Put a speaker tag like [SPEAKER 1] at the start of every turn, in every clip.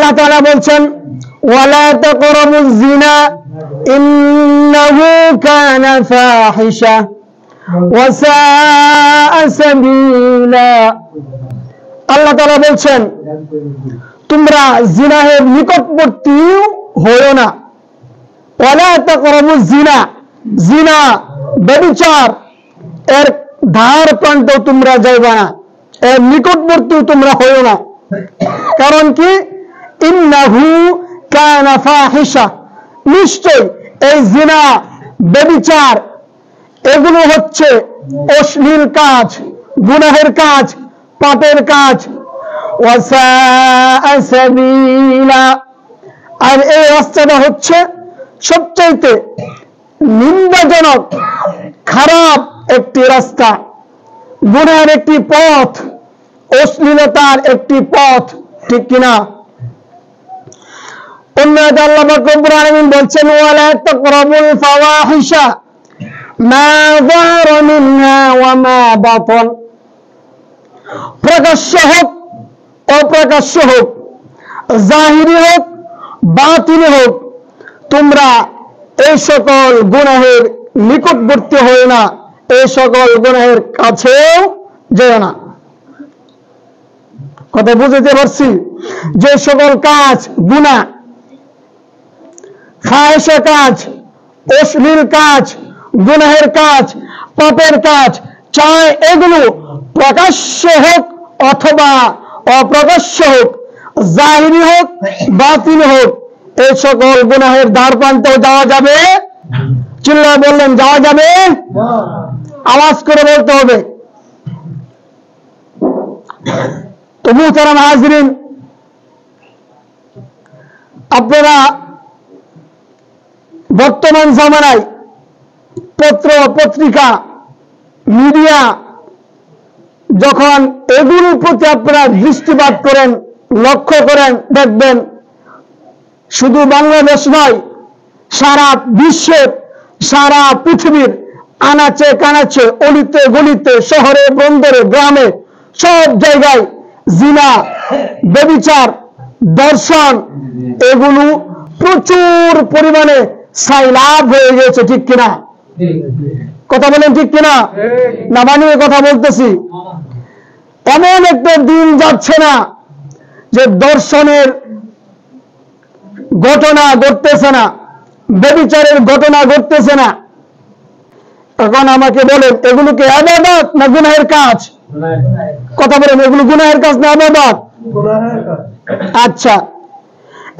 [SPEAKER 1] আল্লাহ তাআলা বলছেন ওয়ালা তাকরাবুজ জিনা ইন্নাহু কানা ফাহিশা ওয়া সাআ সাবিলা। আল্লাহ তাআলা বলছেন তোমরা জিনাহের নিকটবর্তী হয়ো না। ওয়ালা তাকরাবুজ জিনা, জিনা ব্যভিচার এর ধার প্রান্ত তোমরা যাইবা না, এর নিকটবর্তী তোমরা হয়ো না। কারণ কি? ইন্নাহু কানা ফাহিশা, নিশ্চয় এই জিনা ব্যভিচার এগুলো হচ্ছে অশ্লীল কাজ, গুনাহের কাজ, পাপের কাজ। ওয়া সাআ সাবিলা, আর এই রাস্তাটা হচ্ছে সবচাইতে নিন্দাজনক খারাপ একটি রাস্তা, গুনাহের একটি পথ, অশ্লীলতার একটি পথ, ঠিক কিনা? অন্য আল্লাহ পাক রব্বুল আলামিন বলছেন ওয়ালা তাকরাবুল ফাওয়াহিশা মা যাহারা মিনহা ওয়া মা বাতান, প্রকাশ্য হোক অপ্রকাশ্য হোক, জাহিরি হোক বাতিনি হোক, তোমরা এই সকল গুনাহের নিকটবর্তী হও না, এই সকল গুনাহের কাছেও যেও না। কথা বুঝতে পারছি? যে সকল কাজ গুনাহ, ফাহিশা কাজ, অশ্লীল কাজ, গুনাহের কাজ, পাপের কাজ, চাই এগুলো প্রকাশ্য হোক অথবা অপ্রকাশ্য হোক, জাহিরি হোক বাতিনি হোক, এই সকল গুনাহের দ্বার প্রান্তেও যাওয়া যাবে। চিল্লায় বললেন যাওয়া যাবে? আওয়াজ করে বলতে হবে। তো মুহতারাম হাজরিন, আপনারা বর্তমান জামানায় পত্র পত্রিকা মিডিয়া যখন এগুলোর প্রতি আপনারা দৃষ্টিপাত করেন, লক্ষ্য করেন, দেখবেন শুধু বাংলাদেশ নয়, সারা বিশ্বের, সারা পৃথিবীর আনাচে কানাচে, অলিতে গলিতে, শহরে বন্দরে, গ্রামে, সব জায়গায় জিনা, ব্যভিচার, দর্শন এগুলো প্রচুর পরিমাণে সাইলাব হয়ে গেছে, ঠিক কিনা? কথা বলেন ঠিক কিনা? না বানিয়ে কথা বলতেছি? এমন একটা দিন যাচ্ছে না যে দর্শনের ঘটনা ঘটতেছে না, ব্যভিচারের ঘটনা ঘটতেছে না। এখন আমাকে বলেন এগুলোকে ইবাদত না গুনাহের কাজ? কথা বলেন এগুলো গুনাহের কাজ না ইবাদত? আচ্ছা,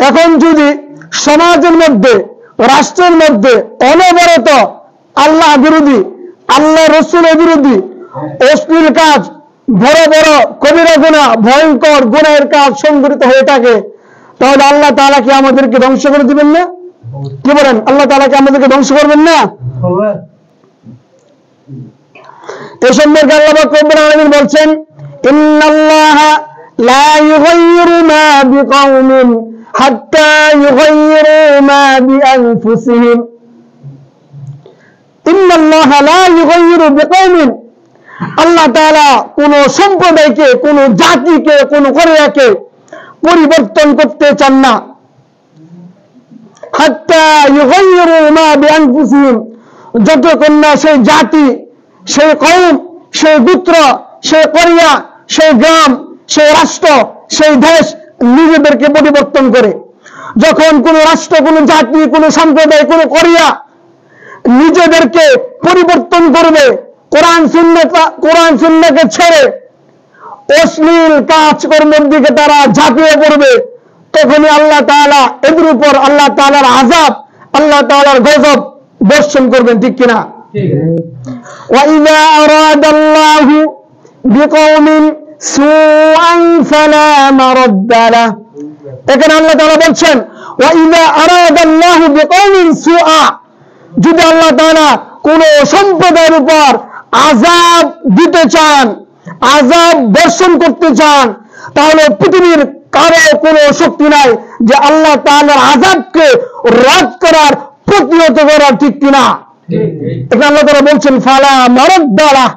[SPEAKER 1] এখন যদি সমাজের মধ্যে, রাষ্ট্রের মধ্যে অনবরত আল্লাহ বিরোধী, আল্লাহ রসুলের বিরোধী অশ্লীল কাজ, বড় বড় কবিরা গুনাহ, ভয়ঙ্কর গুনাহের কাজ সংঘটিত হয়ে থাকে, তাহলে আল্লাহ তাআলা কি আমাদেরকে ধ্বংস করে দিবেন না? কি বলেন? আল্লাহ তাআলা কি আমাদেরকে ধ্বংস করবেন না? এই সম্পর্কে আল্লাহ পাক রব্বুল আলামিন বলছেন ইন্নাল্লাহা লা ইউগাইয়িরু মা বিকাওমিন হাত্তা ইউগাইয়িরু মা বিআনফুসিহিম। ইন্নাল্লাহা লা ইউগাইয়িরু বিকাওমিন, আল্লাহ তাআলা কোন সম্প্রদায়কে, কোন জাতিকে, কোন করিয়াকে পরিবর্তন করতে চান না। হাত্তা ইউগাইয়িরু মা বিআনফুসিহিম, যতক্ষণ না সেই জাতি, সেই কওম, সেই গোত্র, সেই করিয়া, সেই গ্রাম, সেই রাষ্ট্র, সেই দেশ নিজেদেরকে পরিবর্তন করে। যখন কোন রাষ্ট্র, কোন জাতি, কোন সম্প্রদায়, কোন করিয়া নিজেদেরকে পরিবর্তন করবে, কোরআন সুন্নাহকে ছেড়ে অশ্লীল কাজকর্মের দিকে তারা ঝাঁপিয়ে পড়বে, তখনই আল্লাহ তাআলা এদের উপর আল্লাহ তাআলার আযাব, আল্লাহ তাআলার গজব বর্ষণ করবেন, ঠিক কিনা? وَإِذَا أَرَادَ اللَّهُ بِقَوْمٍ سُوءًا فَلَا مَرَدَّ لَهُ। এখানে আল্লাহ তাআলা বলছেন وَإِذَا أَرَادَ اللَّهُ بِقَوْمٍ سُوءًا, যদি আল্লাহ তাআলা কোন সম্প্রদায়ের উপর আযাব দিতে চান, আযাব বর্ষণ করতে চান, তাহলে পৃথিবীর কারো কোনো শক্তি নাই যে আল্লাহ তাআলার আযাবকে রদ করার, প্রতিহত করার, ঠিক কিনা? এখানে আল্লাহ তাআলা বলছেন ফালা মারাদ্দা লাহ,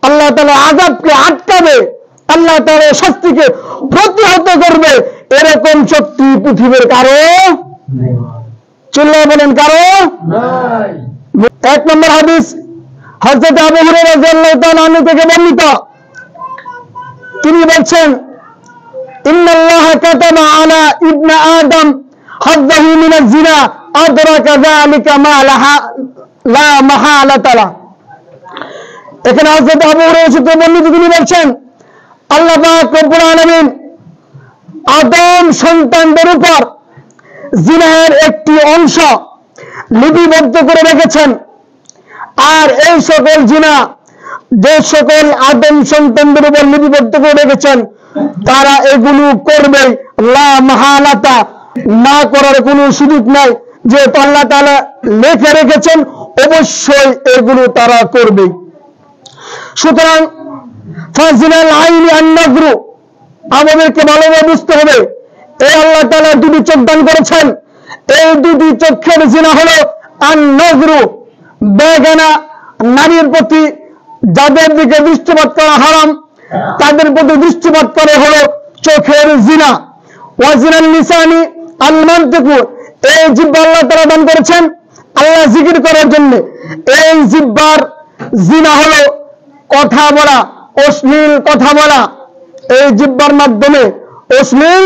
[SPEAKER 1] আল্লাহ তাআলা আযাবকে আটকাবে, আল্লাহ তাআলা শাস্তিকে প্রতিহত করবে, এরকম শক্তি পৃথিবীর কারো, চিল্লায় বলেন কারো। 1 নম্বর হাদিস হযরত আবু হুরায়রা রাদিয়াল্লাহু তাআলা আনহু থেকে বর্ণিত, তিনি বলছেন, ইন্নাল্লাহা কাতাবা আলা ইবনি আদম হাযযাহু মিনাজ জিনা আদরাকা যালিকা মা লা মাহালাতা লা। এখানে হযরত আবু হুরায়রা সূত্রে বর্ণিত, তিনি বলছেন, আল্লাহ পাক রব্বুল আলামিন আদম সন্তানদের উপর জিনার একটি অংশ লিপিবদ্ধ করে রেখেছেন। আর এই সকল জিনা যে সকল আদম সন্তানদের উপর লিপিবদ্ধ করে রেখেছেন, তারা এগুলো করবে, লা মাহালাতা, না করার কোনো সুযোগ নাই। যে আল্লাহ তাআলা লিখে রেখেছেন, অবশ্যই এগুলো তারা করবে। সুতরাং ফাজিনাল আইনি আন-নাযরু, আমাদেরকে ভালোভাবে বুঝতে হবে, এই আল্লাহ তাআলা দুটি চোখ দান করেছেন, এই দুটি চোখের জিনা হলো আন-নাযরু, বেগানা নারীর প্রতি যাদের দিকে দৃষ্টিপাত করা হারাম, তাদের প্রতি দৃষ্টিপাত করে হলো চোখের জিনা। ওয়াজিনাল লিসানি আল-মানতিকু, এই জিহ্বা আল্লাহ তাআলা দান করেছেন আল্লাহ জিকির করার জন্য। এই জিহ্বার জিনা হলো কথা বলা, অশ্লীল কথা বলা, এই জিহ্বার মাধ্যমে অশ্লীল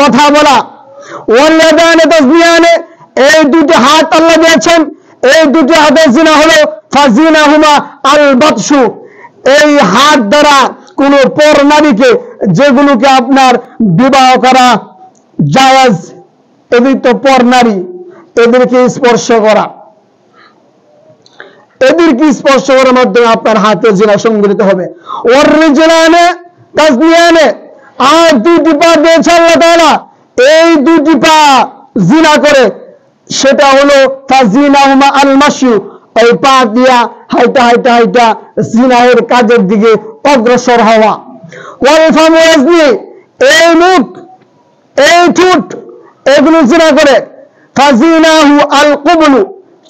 [SPEAKER 1] কথা বলা। ওয়াল্লাদানে তাসবিহানে, এই দুটি হাত আল্লাহ দিয়েছেন, এই দুটি হাতের জিনা হলো ফাজিনাহুমা আল-বাতশু, এই হাত দ্বারা কোন পর নারীকে, যেগুলোকে আপনার বিবাহ করা জায়েজ, এদের তো পর নারী, এদেরকে স্পর্শ করা, এদেরকে স্পর্শ করার মাধ্যমে আপনার হাতে জিনা সংগঠিত হবে। ওর রিজলানে তাসবিহানে, আর দুটি পা দিয়েছে আল্লাহ তাআলা, এই দুটি পা জিনা করে, সেটা হলো ফাজিনাহুমা আল-মাশি, ওই পা দিয়া হাইটা হাইটা হাইটা জিনাহের কাজের দিকে অগ্রসর হওয়া। ওয়াল ফামু ইয়াজনি, এই মুখ, এই ঠোঁট, এগুলো জিনা করে। ফাজিনাহু আল-কুবলু,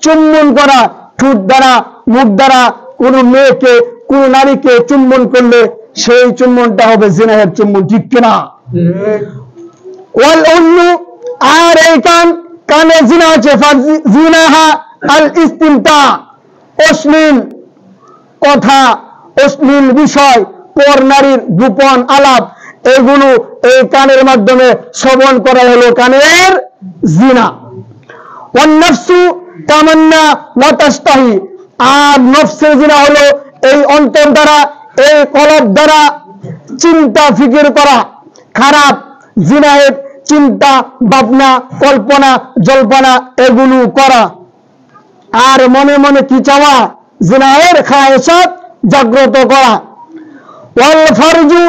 [SPEAKER 1] চুম্বন করা, ঠোঁট দ্বারা মুখ দ্বারা কোন মেয়েকে, কোন নারীকে চুম্বন করলে সেই চুম্বনটা হবে জিনাহের চুম্বন, ঠিক কিনা? ওয়াল উন্নু, আর এই কান, কানে জিনা আছে, ফাজিনাহা আল-ইস্তিমতা, অশ্লীল কথা, অশ্লীল বিষয়, পর নারীর গোপন আলাপ, এগুলো এই কানের মাধ্যমে শ্রবণ করা হলো কানের জিনা। ওয়ান নাফসু তামান্না ওয়া তাশতাহি, আর নফসের জিনা হলো এই অন্তর দ্বারা, এই কলব দ্বারা চিন্তা ফিকির করা, খারাপ জিনাহের চিন্তা ভাবনা, কল্পনা জল্পনা এগুলো করা, আর মনে মনে কি চাওয়া, জিনাহের খায়েশাত জাগ্রত করা। ওয়াল ফারজু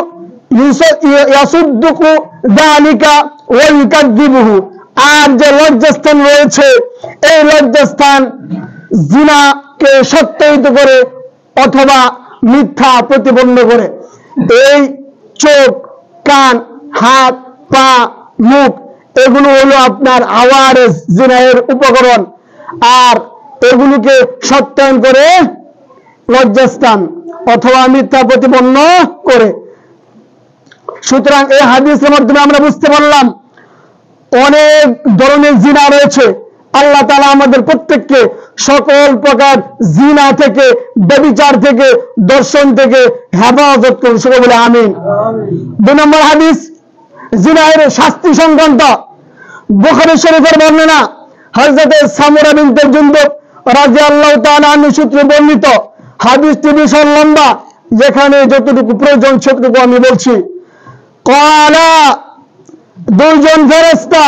[SPEAKER 1] ইয়াসুদ্দুকু যালিকা ওয়া ইউকাযযিবুহু, আর যে লজ্জাস্থান রয়েছে, এই লজ্জাস্থান জিনাকে সত্যায়িত করে অথবা মিথ্যা প্রতিপন্ন করে। এই চোখ, কান, হাত, পা, মুখ, এগুলো হলো আপনার আওয়ারেজ, জিনাহের উপকরণ, আর এগুলোকে সত্যায়ন করে লজ্জাস্থান অথবা মিথ্যা প্রতিপন্ন করে। সুতরাং এই হাদিসের মাধ্যমে আমরা বুঝতে পারলাম অনেক ধরনের জিনা রয়েছে। আল্লাহ তাআলা আমাদের প্রত্যেককে সকল প্রকার জিনা থেকে, ব্যভিচার থেকে, দর্শন থেকে হেফাজত করুন, সকলে বলে আমিন। 2 নম্বর হাদিস জিনাহের শাস্তি সংক্রান্ত, বুখারী শরীফের বর্ণনা, হযরত সামুরা বিনতে জুনদুব রাদিয়াল্লাহু তাআলা আনহু সূত্রে বর্ণিত। হাদিসটি বিশাল লম্বা, যেখানে যতটুকু প্রয়োজন সেটুকু আমি বলছি। ক্বালা, দুইজন ফেরেশতা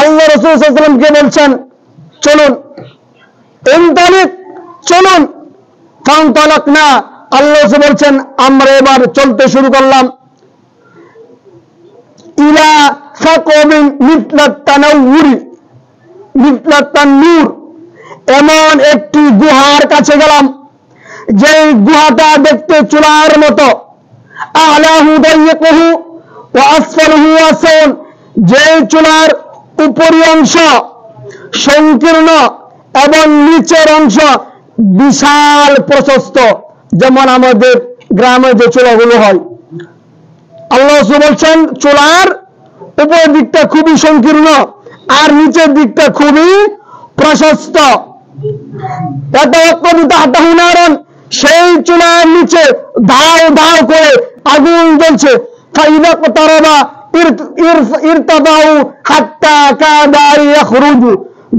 [SPEAKER 1] আল্লাহ রাসূল সাল্লাল্লাহু আলাইহি ওয়াসাল্লামকে বলছেন, চলুন, ইনতালিক, চলুন। ফানতালাকনা, আল্লাহ রাসূল বলছেন, আমরা এবার চলতে শুরু করলাম। ইলা সাকবিন মিথলাত তানাউরি মিথলাত তাননূর, এমন একটি গুহার কাছে গেলাম, যে গুহাটা দেখতে চুলার মতো। আলাহু দাইয়িকুহু ওয়া আসফালুহু ওয়াসাউন, যে চুলার উপরি অংশ সংকীর্ণ এবং নিচের অংশ বিশাল প্রশস্ত, যেমন আমাদের গ্রামে যে চুলাগুলো হয়। আল্লাহ বলছেন চুলার উপরের দিকটা খুবই সংকীর্ণ আর নিচের দিকটা খুবই প্রশস্ত। সেই চুলার নিচে ধাও ধাও করে আগুন জ্বলছে।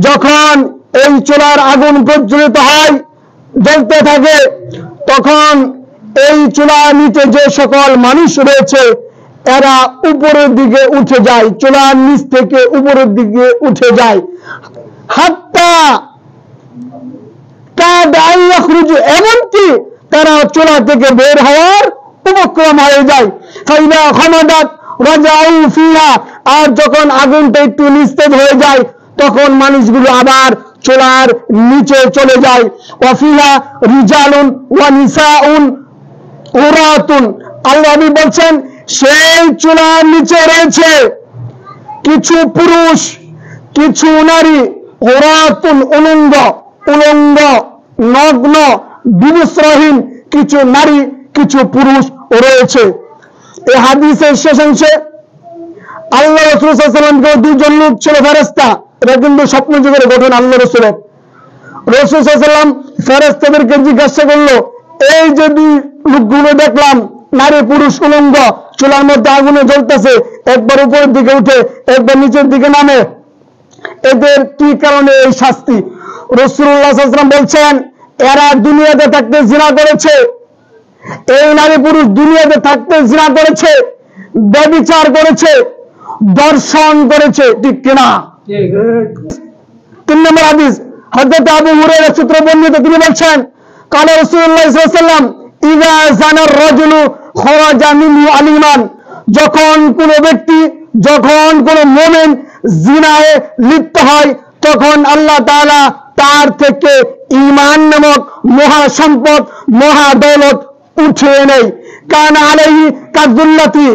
[SPEAKER 1] যখন এই চুলার আগুন প্রজ্বলিত হয়, জ্বলতে থাকে, তখন এই চুলার নিচে যে সকল মানুষ রয়েছে এরা উপরের দিকে উঠে যায়, চুলার নিচ থেকে উপরের দিকে উঠে যায়। এমনকি তারা চুলা থেকে বের হওয়ার উপক্রম হয়ে যায়। আর যখন আগুনটা একটু নিস্তেজ হয়ে যায় তখন মানুষগুলো আবার চুলার নিচে চলে যায়। ওয়াফিহা রিজালুন ওয়া নিসাউন উরাতুন, আল্লাহ বলছেন সেই চুলার নিচে রয়েছে কিছু পুরুষ, কিছু নারী, উরাতুন উলঙ্গ, উলঙ্গ নগ্ন বিবস্ত্রহীন কিছু নারী, কিছু পুরুষ রয়েছে। এই হাদিসের শেষ অংশে আল্লাহ রাসূল সাল্লাল্লাহু আলাইহি ওয়াসাল্লামকে দুজন লোক ছিল ফেরেশতা, এটা কিন্তু স্বপ্ন যুগের ঘটনা। আল্লাহ রাসূল সাল্লাল্লাহু আলাইহি ওয়াসাল্লাম ফেরেশতাদেরকে জিজ্ঞাসা করলো, এই যে দুই লোকগুলো দেখলাম নারী পুরুষ উলঙ্গ, চুলার মধ্যে আগুনে জ্বলতেছে, একবার উপরের দিকে উঠে একবার নিচের দিকে নামে, এদের কি কারণে এই শাস্তি? রাসূলুল্লাহ সাল্লাল্লাহু আলাইহি ওয়াসাল্লাম বলছেন এরা দুনিয়াতে থাকতে জিনা করেছে, এই নারী পুরুষ দুনিয়াতে থাকতে জিনা করেছে, ব্যভিচার করেছে, দর্শন করেছে, ঠিক কিনা? 3 নম্বর হাদিস, হযরত আবু হুরায়রা সূত্রে বর্ণিত, তিনি বলছেন قال রাসূলুল্লাহ সাল্লাল্লাহু আলাইহি ওয়াসাল্লাম ইযা জানা রাজুলু খরাজা মিনহু আল-ঈমান, যখন কোন ব্যক্তি, যখন কোন মুমিন জিনায় লিপ্ত হয় তখন আল্লাহ তাআলা তার থেকে ঈমান নামক মহা সম্পদ, মহা দৌলত উঠিয়ে নেয়। কানা আলাইহি কাযুল্লাতি,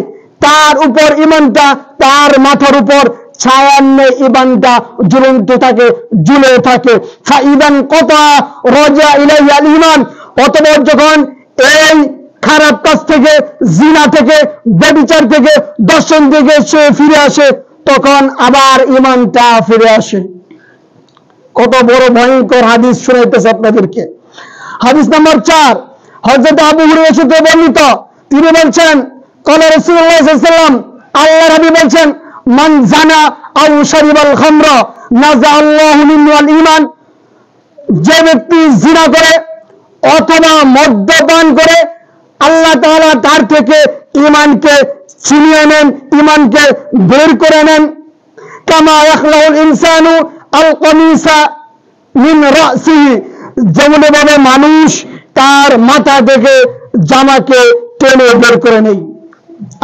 [SPEAKER 1] তার উপর ঈমানটা তার মাথার উপর ছায়ার ন্যায় ঈমানটা ঝুলতে থাকে, ঝুলে থাকে। ফাইদান কতা রাজা ইলাইহি আল-ঈমান, অতঃপর যখন এই খারাপ কাজ থেকে, জিনা থেকে, ব্যভিচার থেকে, দর্শন থেকে সে ফিরে আসে তখন আবার ঈমানটা ফিরে আসে। কত বড় ভয়ঙ্কর হাদিস শোনাইতেছে আপনাদেরকে। হাদিস নাম্বার 4, হযরত আবু হুরায়রা সূত্রে বর্ণিত, তিনি বলছেন قال রাসূলুল্লাহ সাল্লাল্লাহু আলাইহি ওয়াসাল্লাম, আল্লাহর হাবিব বলছেন মান জানা আও শারিবাল খামরা নাযা আল্লাহু মিনহু আল ঈমান, যে ব্যক্তি জিনা করে অথবা মদ্যপান করে আল্লাহ তাআলা তার থেকে ঈমানকে ছিনিয়ে নেন, ঈমানকে বের করে নেন। কামা ইয়াখলাউল ইনসানু আল কমিসা মিন রাসিহি, যেমন ভাবে মানুষ তার মাথা থেকে জামাকে টেনে বের করে নেই।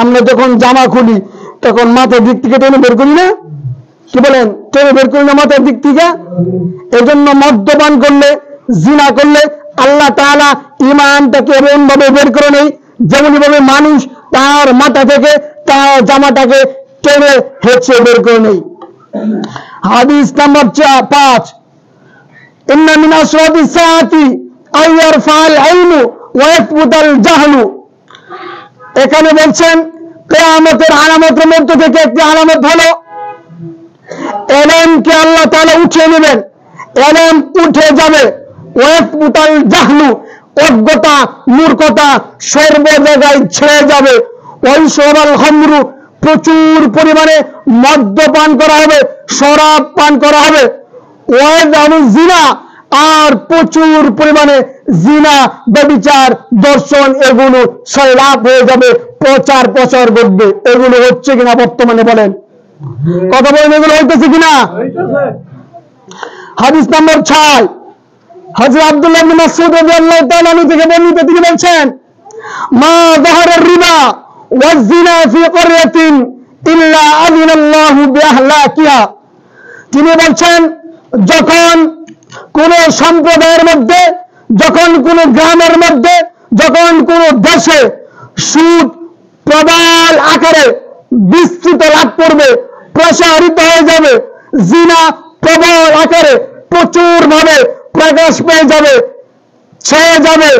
[SPEAKER 1] আমরা যখন জামা খুলি তখন মাথার দিক থেকে টেনে বের করি না? কি বলেন? টেনে বের করি না মাথার দিক থেকে? এজন্য মদ্যপান করলে, জিনা করলে আল্লাহ তাআলা ঈমানটাকে এমন ভাবে বের করে নেই যেমনি ভাবে মানুষ তার মাথা থেকে তার জামাটাকে টেনে হেঁচে বের করে নেই। হাদিস নাম্বার 5, ইন্না মিন আশরাতিস সাআতি আও ইয়ারফাল ইলমু ওয়া ইয়াথবুতাল জাহলু, এখানে বলছেন কিয়ামতের আলামতের মধ্যে থেকে একটি আলামত হলো ইলমকে আল্লাহ তাআলা উঠিয়ে নেবেন, ইলম উঠে যাবে। ওয়া ইয়াথবুতাল জাহলু, অজ্ঞতা, মূর্খতা সর্ব জায়গায় ছেড়ে যাবে। ওয়া ইশরাবাল খামরু, প্রচুর পরিমাণে মদ্যপান করা হবে, শরাব পান করা হবে। ওয়াযানু জিনা, আর প্রচুর পরিমাণে জিনা, ব্যভিচার, দর্শন এগুলো সয়লাভ হয়ে যাবে, প্রচার প্রসার ঘটবে। এগুলো হচ্ছে কিনা বর্তমানে? বলেন, কথা বলেন, এগুলো হইতেছে কিনা? হাদিস নাম্বার 6, হযরত আব্দুল্লাহ ইবনে মাসউদ রাদিয়াল্লাহু তাআলা আনহু থেকে বর্ণিত, তিনি বলছেন মা যাহারা রিবা ওয়াজ জিনা ফি ক্বরিয়াতিন ইল্লা আযিনাল্লাহু বিআহলাকিহা, তিনি বলছেন যখন কোন সম্প্রদায়ের মধ্যে, যখন কোন গ্রামের মধ্যে, যখন কোন দেশে সুদ প্রবল আকারে বিস্তৃত লাভ করবে, প্রসারিত হয়ে যাবে, জিনা প্রবল আকারে প্রচুর ভাবে প্রকাশ পেয়ে যাবে, ছেয়ে যাবে,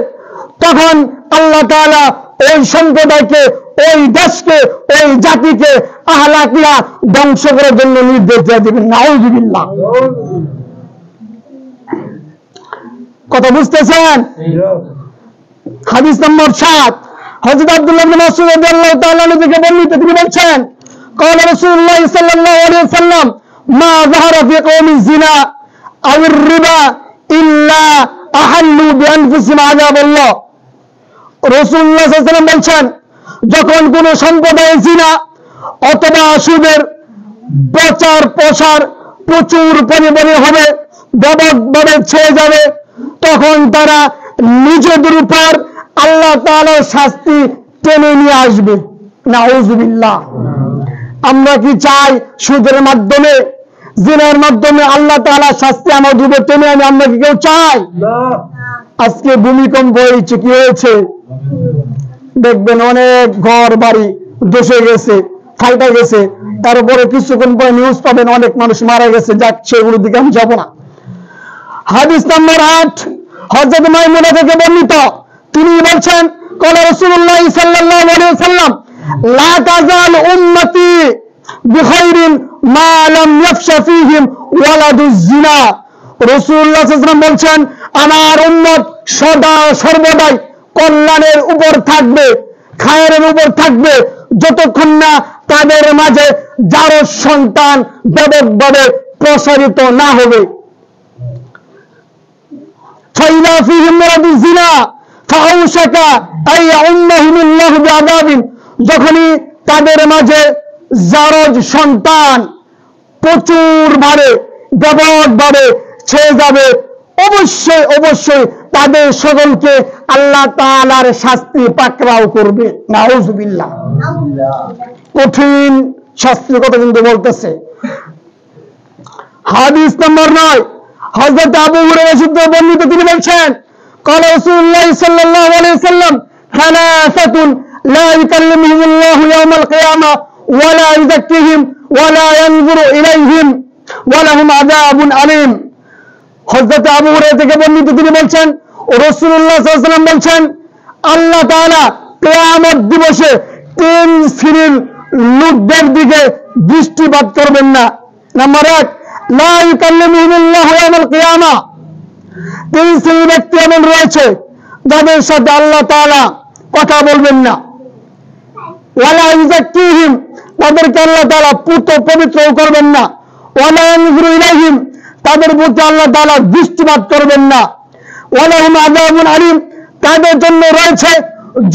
[SPEAKER 1] তখন আল্লাহ তাআলা ওই সম্প্রদায়কে, ওই দেশকে, ওই জাতিকে আহলাকিয়া ধ্বংস করার জন্য নির্দেশ দিয়ে দিবেন। নাউযুবিল্লাহ। কথা বুঝতেছেন? হাদিস নম্বর 7, হযরত আব্দুল্লাহ ইবনে মাসউদ রাদিয়াল্লাহু তাআলা আনহু থেকে বর্ণিত, তিনি বলছেন قال رسول الله صلى الله عليه وسلم ما ظهر في قوم الزنا او الربا الا احلوا بانفسهم عذاب الله। রাসূলুল্লাহ সাল্লাল্লাহু আলাইহি ওয়াসাল্লাম বলছেন, যখন কোন সম্প্রদায় জিনা অথবা সুদের প্রচার প্রসার প্রচুর পরিমাণে হবে, ব্যাপকভাবে ছেয়ে যাবে, তখন তারা নিজেদের উপর আল্লাহ তাআলার শাস্তি টেনে নিয়ে আসবে। নাউযুবিল্লাহ। আমরা কি চাই সুদের মাধ্যমে জিনার মাধ্যমে আল্লাহ তাআলার শাস্তি আমাদের উপর টেনে আনে? আমরা কি কেউ চাই? আজকে ভূমিকম্প হয়েছে, কি হয়েছে দেখবেন, অনেক ঘর বাড়ি ধসে গেছে, ফাইটা গেছে, তারপরে কিছুক্ষণ পরে নিউজ পাবেন অনেক মানুষ মারা গেছে। যাক, সেগুলোর দিকে আমি যাব না। হাদিস নম্বর 8, হযরত মাইমুনা থেকে বর্ণিত, তিনি বলছেন قال رسول الله صلى الله عليه وسلم لا تزال امتي بخير ما لم يفش فيهم ولد الزنا। রাসূলুল্লাহ সাল্লাল্লাহু আলাইহি ওয়াসাল্লাম বলছেন, আমার উম্মত সদা সর্বদাই কল্যাণের উপর থাকবে, খায়েরের উপর থাকবে, যতক্ষণ না তাদের মাঝে জারজ সন্তান ব্যাপকভাবে প্রসারিত না হবে। ফাইলা ফীহিম ওয়ালাদু যিনা ফাউশাকা আই উম্মাহুমুল্লাহু বিআযাবিন। যখনই তাদের মাঝে জারজ সন্তান প্রচুর ভাবে ব্যাপকভাবে ছেয়ে যাবে, অবশ্যই অবশ্যই তাদের সকলকে আল্লাহ তাআলার শাস্তি পাকড়াও করবে। নাউযুবিল্লাহ। কঠিন শাস্তির কথা কিন্তু বলতেছে। হাদিস নম্বর 9, হযরত আবু হুরায়রা সূত্রে বর্ণিত, তিনি বলছেন قال رسول الله صلى الله عليه وسلم ثلاثة لا يكلمهم الله يوم القيامة ولا يزكيهم ولا ينظر إليهم ولهم عذاب أليم। হযরত আবু হুরায়রা থেকে বর্ণিত, তিনি বলছেন রাসূলুল্লাহ সাল্লাল্লাহু আলাইহি ওয়াসাল্লাম বলছেন, আল্লাহ তাআলা কিয়ামত দিবসে 3 শ্রেণীর লোকদের দিকে দৃষ্টিপাত করবেন না। নাম্বার 1, লা ইউকাল্লিমুহুমুল্লাহু ইয়াওমাল কিয়ামা। 3 শ্রেণীর ব্যক্তি এমন রয়েছে যাদের সাথে আল্লাহ তাআলা কথা বলবেন না। ওয়ালা ইউযাক্কিহিম, তাদেরকে আল্লাহ তাআলা পবিত্র করবেন না। ওয়ালা ইয়ানজুরু ইলাইহিম, তাদের প্রতি আল্লাহ তাআলা দৃষ্টিপাত করবেন না। ওয়ালাহুম আযাবুন আলীম, তাদের জন্য রয়েছে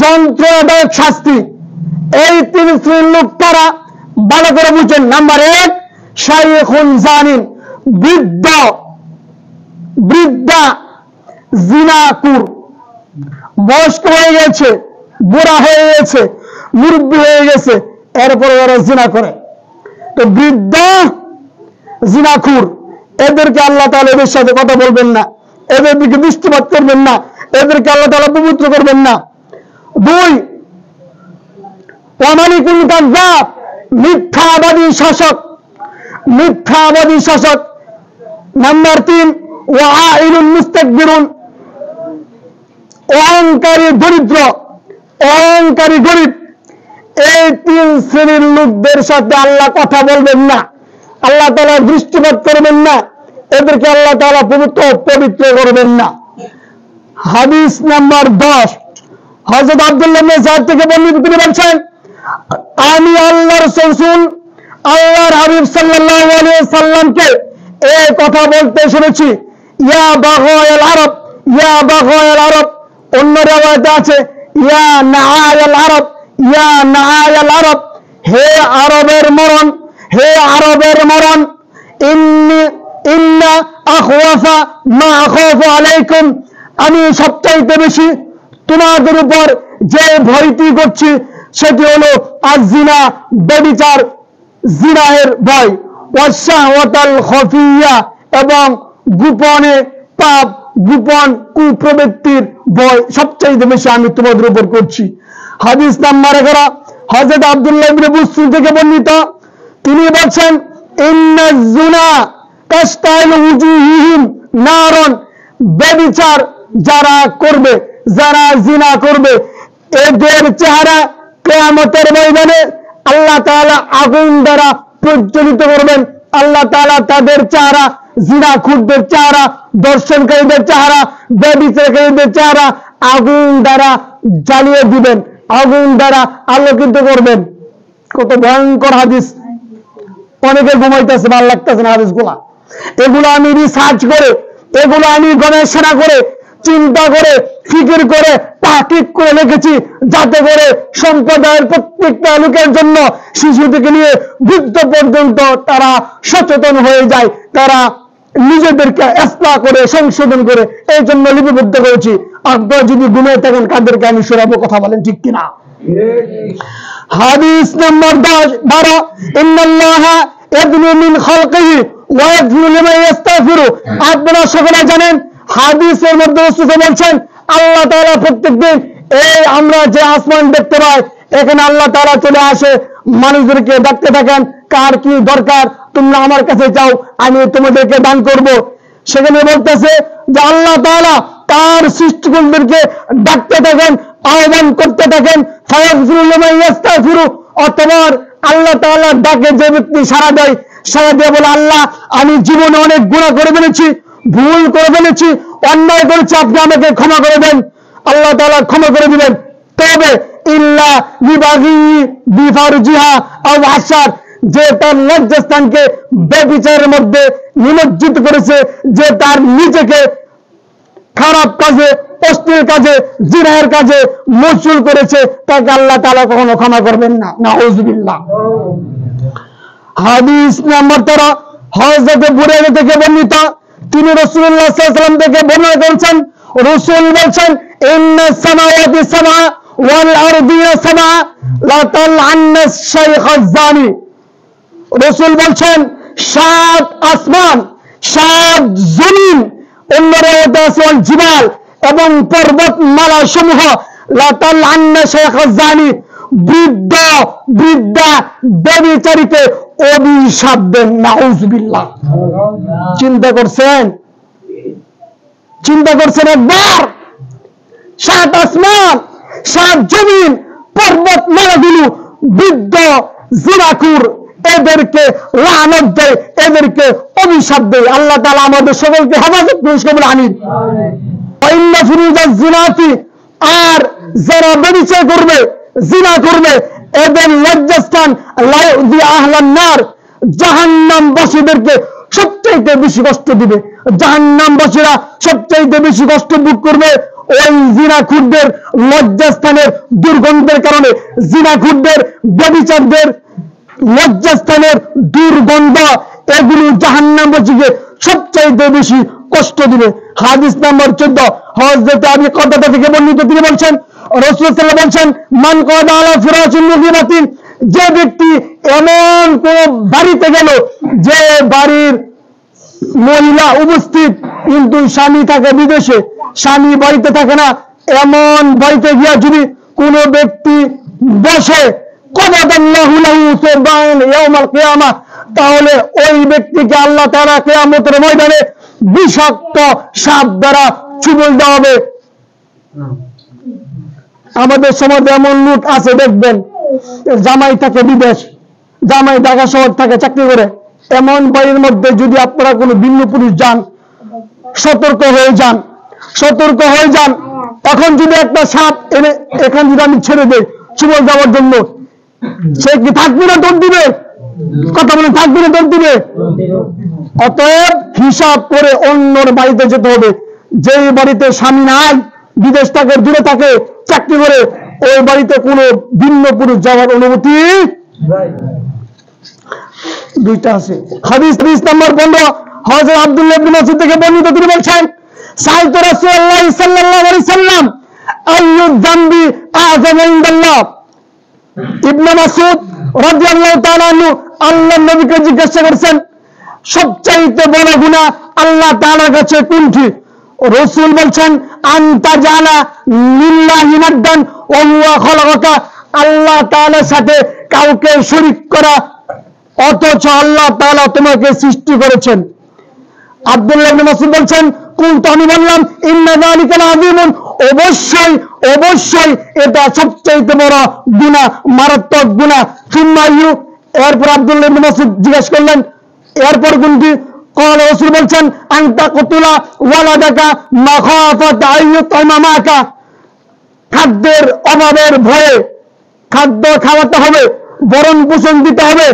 [SPEAKER 1] যন্ত্রণাদায়ক শাস্তি। এই 3 শ্রেণীর লোক কারা? ভালো করে বুঝেন। নাম্বার 1, শাইখুন জানিন, বৃদ্ধা জিনাকুর, বয়স্ক হয়ে গেছে, বুড়া হয়ে গেছে, মুরব্বী হয়ে গেছে, এরপরে ওরা জিনা করে। তো বৃদ্ধা জিনাকুর, এদেরকে আল্লাহ তাআলা এদের সাথে কথা বলবেন না, এদের দিকে দৃষ্টিপাত করবেন না, এদেরকে আল্লাহ তাআলা পবিত্র করবেন না। 2, ওয়ামালিকুল কাযযাব, মিথ্যাবাদী শাসক। নাম্বার 3, ওয়াইলুল মুস্তাকবিরুন, অহংকারী গরিব। এই 3 শ্রেণীর লোকদের সাথে আল্লাহ কথা বলবেন না, আল্লাহ তাআলা দৃষ্টিপাত করবেন না, এদেরকে আল্লাহ তাআলা পবিত্র করবেন না। হাদিস নাম্বার 10, হযরত আব্দুল্লাহ ইবনে যায়েদ থেকে বর্ণিত, তিনি বলছেন, আমি আল্লাহর রাসূল আল্লাহর হাবিব সাল্লাল্লাহু আলাইহি ওয়াসাল্লামকে এই কথা বলতে শুনেছি, ইয়া বাগায়াল আরব, ইয়া বাগায়াল আরব। অন্য রাওয়ায়াতে আছে ইয়া নাআয়াল আরব, ইয়া নাআয়াল আরব, হে আরবের মরণ, হে আরবের মরণ। ইন্না আখওয়াফা মা আখাফু আলাইকুম, আমি সবচাইতে বেশি তোমাদের উপর যে ভয়টি করছি সেটি হলো আয-যিনা, ব্যভিচার, জিনাহের ভয়, ওয়াশ-শাহওয়াতাল খাফিয়া, এবং গোপনে পাপ, গোপন কুপ্রবৃত্তির ভয় সবচাইতে বেশি আমি তোমাদের উপর করছি। হাদিস নাম্বার 11, হযরত আব্দুল্লাহ ইবনে বুসরি থেকে বর্ণিত, তিনি বলেন, ইন্নাজ-যুনা তাশতাইলু উজুহিহিম নারন, ব্যভিচার যারা করবে, যারা জিনা করবে, এদের চেহারা কিয়ামতের ময়দানে আল্লাহ তাআলা আগুন দ্বারা প্রজ্বলিত করবেন। আল্লাহ তাআলা তাদের চেহারা, জিনাখুরদের চেহারা, দর্শনকারীদের চেহারা, ব্যভিচারকারীদের চেহারা আগুন দ্বারা জ্বালিয়ে দিবেন, আগুন দ্বারা আলোকিত করবেন। কত ভয়ঙ্কর হাদিস! অনেকে ঘুমাইতেছে, ভালো লাগতেছে না হাদিসগুলা। এগুলো আমি রিসার্চ করে, এগুলো আমি গবেষণা করে, চিন্তা করে, ফিকির করে, তাহকিক করে লিখেছি, যাতে করে সম্প্রদায়ের প্রত্যেকটা লোকের জন্য, শিশু থেকে নিয়ে বৃদ্ধ পর্যন্ত তারা সচেতন হয়ে যায়, তারা নিজেদেরকে ইসলাহ করে, সংশোধন করে। এই জন্য লিপিবদ্ধ করেছি। আপনারা যদি ঘুমিয়ে থাকেন, কাদেরকে আমি শোনাবো? কথা বলেন, ঠিক কিনা? হাদিস নম্বর 12, ইন্নাল্লাহা ইয়াদনু মিন খালকিহি ওয়া ইয়াগফিরু লিমান ইস্তাগফিরু। আপনারা সকলে জানেন, হাদিসের মধ্যে রাসূল বলেছেন, আল্লাহ তাআলা প্রত্যেকদিন এই আমরা যে আসমান দেখতে পাই, এখানে আল্লাহ তাআলা চলে আসে, মানুষদেরকে ডাকতে থাকেন, কার কি দরকার তোমরা আমার কাছে চাও, আমি তোমাদেরকে দান করব। সেখানে বলতেছে যে আল্লাহ তাআলা তার সৃষ্টিকুলদেরকে ডাকতে থাকেন, আহ্বান করতে থাকেন, ফায়াগফিরু লিমান ইস্তাগফিরু। অথবা আল্লাহ তাআলার ডাকে যে ব্যক্তি সাড়া দেয়, সাড়া দিয়ে বলে, আল্লাহ আমি জীবনে অনেক গুনাহ করে ফেলেছি, ভুল করে ফেলেছি, অন্যায় করেছি, আপনি আমাকে ক্ষমা করে দেন। আল্লাহ তাআলা ক্ষমা করে দিবেন। তবে ইল্লা লিবাগি বিফারজিহা আও আশার, যে তার লজ্জাস্থানকে ব্যভিচারের মধ্যে নিমজ্জিত করেছে, যে তার নিজেকে খারাপ কাজে, অশ্লীল কাজে, জিনাহের কাজে মশগুল করেছে, তাকে আল্লাহ তাআলা কখনো ক্ষমা করবেন না। নাউযুবিল্লাহ। হাদিস নাম্বার 13, হযরত বুরায়দা থেকে বর্ণিত, তিনি রাসূলুল্লাহ সাল্লাল্লাহু আলাইহি ওয়াসাল্লাম থেকে বর্ণনা করেছেন, রাসূল বলেছেন, ইন্নাস সামাওয়াতি সাবআ ওয়াল আরদিনা সাবআ লা তালআন্না শাইখাজ জানি। রাসূল বলেছেন, 7 আসমান, 7 জমিন, অন্য রাওয়াতে আছে ওয়াল জিবাল, এবং পর্বতমালা সমূহ, লা তালআন্না শাইখাজ জানি, বৃদ্ধ বৃদ্ধা ব্যভিচারীকে অভিশাপ দেন। নাউযুবিল্লাহ। চিন্তা করছেন? চিন্তা করছেন একবার? 7 আসমান, 7 জমিন, পর্বতমালাগুলো বৃদ্ধ জিনাকুর, এদেরকে লানত দেয়, এদেরকে অভিশাপ দেয়। আল্লাহ তাআলা আমাদের সকলকে হেফাজত করুন, আমিন। ইন্না ফুরুজাজ জিনাতি, আর যারা ব্যভিচার করবে, জিনা করবে, এদের লজ্জাস্থান লা ইউযি আহলান নার, জাহান্নামবাসীদেরকে সবচেয়ে বেশি কষ্ট দিবে। জাহান্নামবাসীরা সবচেয়ে বেশি কষ্ট ভোগ করবে ওই জিনাখুরদের লজ্জাস্থানের দুর্গন্ধের কারণে। জিনাখুরদের, ব্যভিচারদের লজ্জাস্থানের দুর্গন্ধ, এগুলো জাহান্নামবাসীকে সবচেয়ে বেশি কষ্ট দিবে। হাদিস নাম্বার 14, হযরত আবি কতাদা থেকে বর্ণিত, তিনি বলছেন, রাসূল সাল্লাল্লাহু আলাইহি ওয়াসাল্লাম বলছেন, মান কাদা আলা ফিরাশিন মুগিরাতিন, যে ব্যক্তি এমন কোন বাড়িতে গেল, যে বাড়ির মহিলা উপস্থিত কিন্তু স্বামী থাকে বিদেশে, স্বামী বাড়িতে থাকে না, এমন বাড়িতে গিয়া যদি কোন ব্যক্তি বসে, কবাদাল্লাহু লাহু সুবহান ইয়াউমাল কিয়ামাহ, তাহলে ওই ব্যক্তিকে আল্লাহ তাআলা কিয়ামতের ময়দানে বিষাক্ত সাপ দ্বারা চুবল দেওয়া হবে। আমাদের সমাজে এমন লোক আছে, দেখবেন জামাই থাকে বিদেশ, জামাই ঢাকা শহর থাকে চাকরি করে, এমন বাড়ির মধ্যে যদি আপনারা কোনো ভিন্ন পুরুষ যান, সতর্ক হয়ে যান, সতর্ক হয়ে যান। এখন যদি একটা সাপ এনে এখান যদি আমি ছেড়ে দেই চুবল দেওয়ার জন্য, সে কি থাকবে না দৌড় দিবে? কথা বলে, থাকবে না দৌড় দিবে? অতএব হিসাব করে অন্যর বাড়িতে যেতে হবে। যেই বাড়িতে স্বামী নাই, বিদেশ থাকে, দূরে থাকে, চাকরি করে, ওই বাড়িতে কোনো ভিন্ন পুরুষ যাওয়ার অনুমতি দুইটা আছে। হাদিস নাম্বার 15, হযরত আব্দুল্লাহ ইবনে মাসউদ থেকে বর্ণিত, তিনি বলেছেন, সাইয়্যিদ রাসূলুল্লাহ সাল্লাল্লাহু আলাইহি সাল্লাম আইয়ু যামবি আযম ইনদাল্লাহ। ইবনে মাসউদ রাদিয়াল্লাহু তাআলা আনহু আল্লাহর নবীকে জিজ্ঞাসা করেছেন, সবচাইতে বড় গুনাহ আল্লাহ তাআলার কাছে কোনটি? রাসূল বলছেন, আনতা জানা লিল্লাহি নাদ্দান ওয়া হুয়া খালাকাকা, আল্লাহ তাআলার সাথে কাউকে শরীক করা, অথচ আল্লাহ তাআলা তোমাকে সৃষ্টি করেছেন। আব্দুল্লাহ ইবনে মাসউদ বলছেন, কুনতু, আমি বললাম, ইন্না যালিকা আযীমুন অবশ্যই অবশ্যই এটা সবচেয়ে বড় গুনাহ, মারাত্মক গুনাহ। সুম্মায়ু, এরপর আব্দুল্লাহ ইবনে মাসউদ জিজ্ঞেস করলেন এরপর কোনটি? قال রাসূল বলছেন আনতা কতুলা ওয়ালাদাকা মাখাফাত আইয়ুতামা মাকা, খাদ্যের অভাবের ভয়ে খাদ্য খাওয়াতে হবে, ভরণ পোষণ দিতে হবে,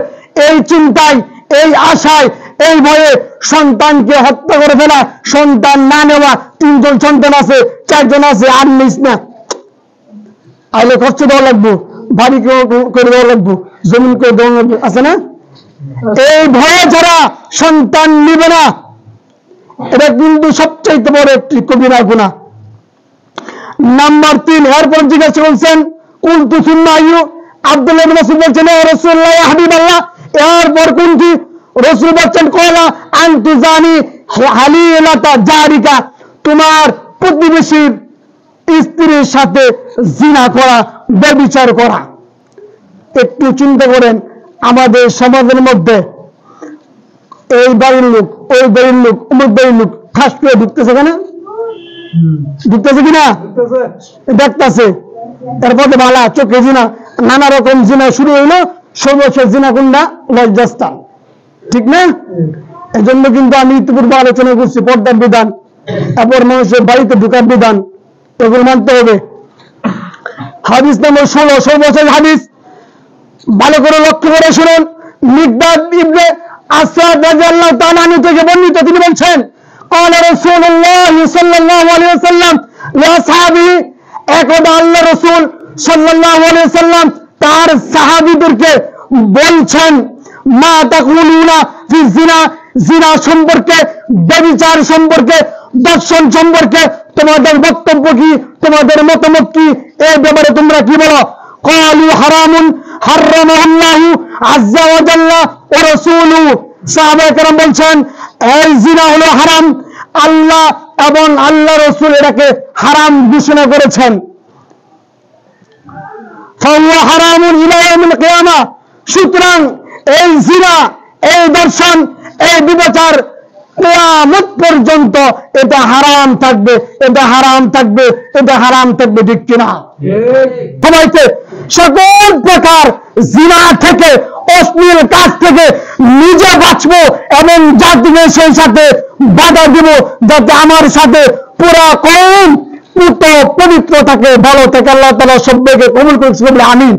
[SPEAKER 1] এই চিন্তায়, এই আশায়, এই ভয়ে সন্তানকে হত্যা করে ফেলা, সন্তান না নেওয়া। 3 জন সন্তান আছে, 4 জন আছে, আর নিস না, আইলে খরচ দেওয়া লাগবো, বাড়ি করে দেওয়া লাগবো, জমিন করে দেওয়া লাগবো, আছে না? এই ভয়ে যারা সন্তান নিবে না, এটা কিন্তু সবচেয়ে বড় একটি কবিরা গুনাহ। নাম্বার 3, এরপর জিজ্ঞাসা করছেন কুনতু সুম্মায়ু, আব্দুল্লাহ ইবনে মাসউদ বলছেন ইয়া রাসূলুল্লাহ ইয়া হাবিবাল্লাহ, এরপর কোনটি? রাসূল বলছেন কলা আনতু জানি হালিলাতা জারিকা, তোমার প্রতিবেশীর স্ত্রীর সাথে জিনা করা, ব্যভিচার করা। একটু চিন্তা করেন, আমাদের সমাজের মধ্যে এই বাড়ির লোক, ওই বাড়ির লোক, অমুক বাড়ির লোক খাস করে ঢুকতেছে, কেন ঢুকতেছে কিনা দেখতেছে, এরপর ভালা চোখে জিনা, নানা রকম জিনা শুরু হইলো। সর্বশেষ জিনা কোনটা? লজ্জাস্থান, ঠিক না? এই জন্য কিন্তু আমি ইতিপূর্বে আলোচনা করছি পর্দার বিধান, তারপর মানুষের বাড়িতে ঢুকার বিধান, এগুলো মানতে হবে। হাদিস নম্বর 16, সর্বশেষ হাদিস, ভালো করে লক্ষ্য করে শুনুন। মিকদাদ ইবনে আসওয়াদ রাদিয়াল্লাহু তাআলা আনহু থেকে বর্ণিত, তিনি বলছেন قال رسول الله صلى الله عليه وسلم لأصحابه, একদা আল্লাহ রাসূল সাল্লাল্লাহু আলাইহি ওয়াসাল্লাম তার সাহাবীদেরকে বলছেন মা তাকুলুনা ফি জিনা, জিনা সম্পর্কে, ব্যভিচার সম্পর্কে, দর্শন সম্পর্কে তোমাদের বক্তব্য কি, তোমাদের মতামত কি, এই ব্যাপারে তোমরা কি বলো? قالوا حرام حرمه الله عز وجل ورسوله, সাহাবায়ে কেরাম বলছেন এই জিনা হলো হারাম, আল্লাহ এবং আল্লাহ রাসূল এটাকে হারাম ঘোষণা করেছেন। ফাহুয়া হারামুন ইলা ইয়াউমিল কিয়ামা, সুতরাং এই জিনা, এই দর্শন, এই ব্যভিচার কিয়ামত পর্যন্ত এটা হারাম থাকবে, এটা হারাম থাকবে, এটা হারাম থাকবে, ঠিক কিনা? সবাইকে সকল প্রকার জিনা থেকে, অশ্লীল কাজ থেকে নিজে বাঁচবো এবং জাতিকে সেই সাথে বাধা দিব, যাতে আমার সাথে পুরা কওম পবিত্র থাকে, ভালো থাকে। আল্লাহ তাআলা সবাইকে কবুল করুন, আমিন।